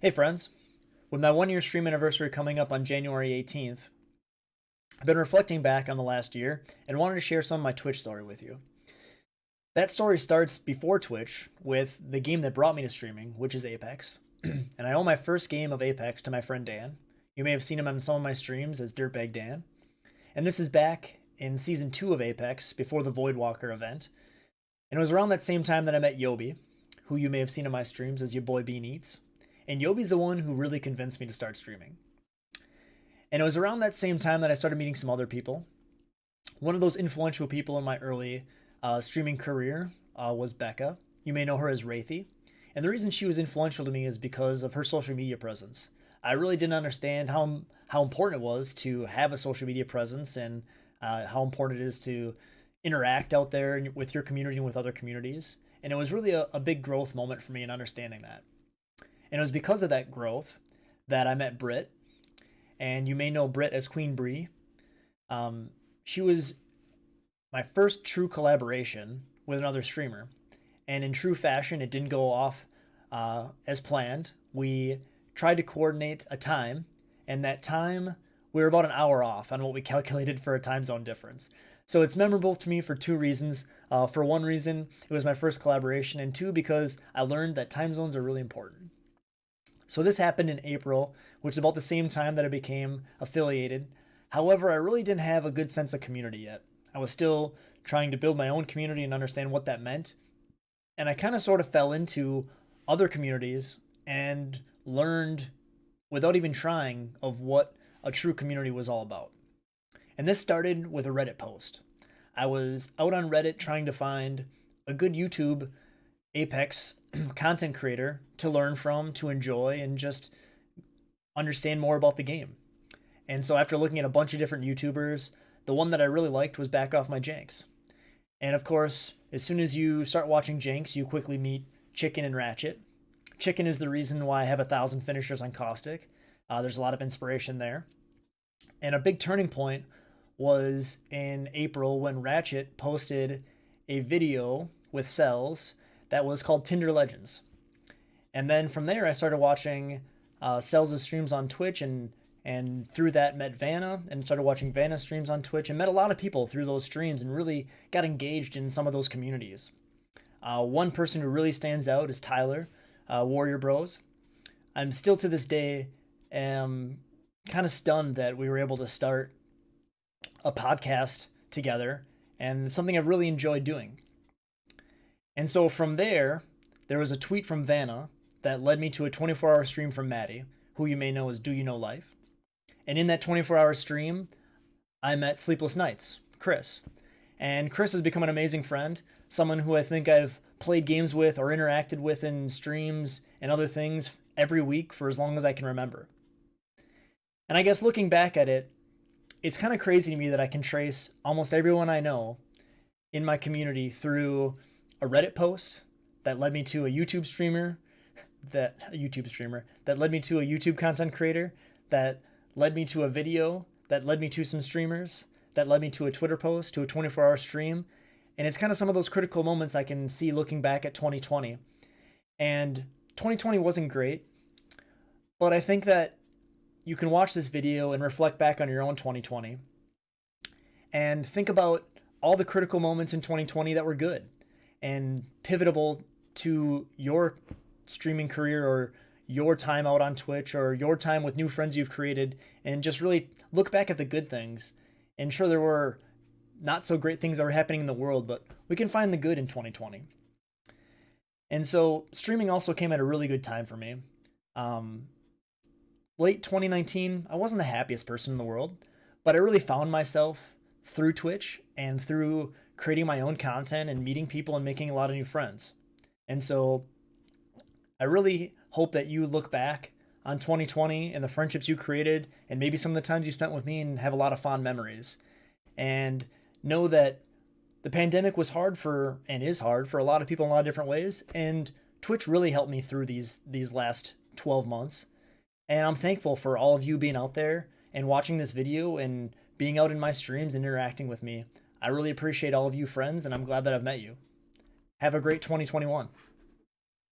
Hey friends, with my 1 year stream anniversary coming up on January 18th, I've been reflecting back on the last year and wanted to share some of my Twitch story with you. That story starts before Twitch with the game that brought me to streaming, which is Apex. And I owe my first game of Apex to my friend Dan. You may have seen him on some of my streams as Dirtbag Dan. And this is back in Season 2 of Apex, before the Voidwalker event. And it was around that same time that I met Yobi, who you may have seen in my streams as your boy Bean Eats. And Yobi's the one who really convinced me to start streaming. And it was around that same time that I started meeting some other people. One of those influential people in my early streaming career was Becca. You may know her as Wraithy. And the reason she was influential to me is because of her social media presence. I really didn't understand how important it was to have a social media presence and how important it is to interact out there with your community and with other communities. And it was really a big growth moment for me in understanding that. And it was because of that growth that I met Britt. And you may know Britt as Queen Bree. She was my first true collaboration with another streamer. And in true fashion, it didn't go off as planned. We tried to coordinate a time, and that time, we were about an hour off on what we calculated for a time zone difference. So it's memorable to me for two reasons. For one reason, it was my first collaboration, and two, because I learned that time zones are really important. So this happened in April, which is about the same time that I became affiliated. However, I really didn't have a good sense of community yet. I was still trying to build my own community and understand what that meant. And I kind of sort of fell into other communities and learned, without even trying, of what a true community was all about. And this started with a Reddit post. I was out on Reddit trying to find a good YouTube Apex content creator to learn from, to enjoy, and just understand more about the game. And so after looking at a bunch of different YouTubers, the one that I really liked was Back Off My Janks. And of course, as soon as you start watching Janks, you quickly meet Chicken and Ratchet. Chicken is the reason why I have 1,000 finishers on Caustic. There's a lot of inspiration there. And a big turning point was in April when Ratchet posted a video with Cells that was called Tinder Legends. And then from there, I started watching Cells' streams on Twitch, and through that met Vanna, and started watching Vanna's streams on Twitch, and met a lot of people through those streams, and really got engaged in some of those communities. One person who really stands out is Tyler, Warrior Bros. I'm still to this day kind of stunned that we were able to start a podcast together, and something I've really enjoyed doing. And so from there was a tweet from Vanna that led me to a 24-hour stream from Maddie, who you may know as Do You Know Life. And in that 24-hour stream, I met Sleepless Nights, Chris. And Chris has become an amazing friend, someone who I think I've played games with or interacted with in streams and other things every week for as long as I can remember. And I guess looking back at it, it's kind of crazy to me that I can trace almost everyone I know in my community through a Reddit post that led me to a YouTube streamer, that led me to a YouTube content creator, that led me to a video, that led me to some streamers, that led me to a Twitter post, to a 24-hour stream. And it's kind of some of those critical moments I can see looking back at 2020. And 2020 wasn't great, but I think that you can watch this video and reflect back on your own 2020 and think about all the critical moments in 2020 that were good and pivotable to your streaming career or your time out on Twitch or your time with new friends you've created, and just really look back at the good things. And sure, there were not so great things that were happening in the world, but we can find the good in 2020. And so streaming also came at a really good time for me. Late 2019, I wasn't the happiest person in the world, but I really found myself through Twitch and through creating my own content and meeting people and making a lot of new friends. And so I really hope that you look back on 2020 and the friendships you created and maybe some of the times you spent with me and have a lot of fond memories. And know that the pandemic was hard for, and is hard for, a lot of people in a lot of different ways. And Twitch really helped me through these last 12 months. And I'm thankful for all of you being out there and watching this video and being out in my streams and interacting with me. I really appreciate all of you friends, and I'm glad that I've met you. Have a great 2021.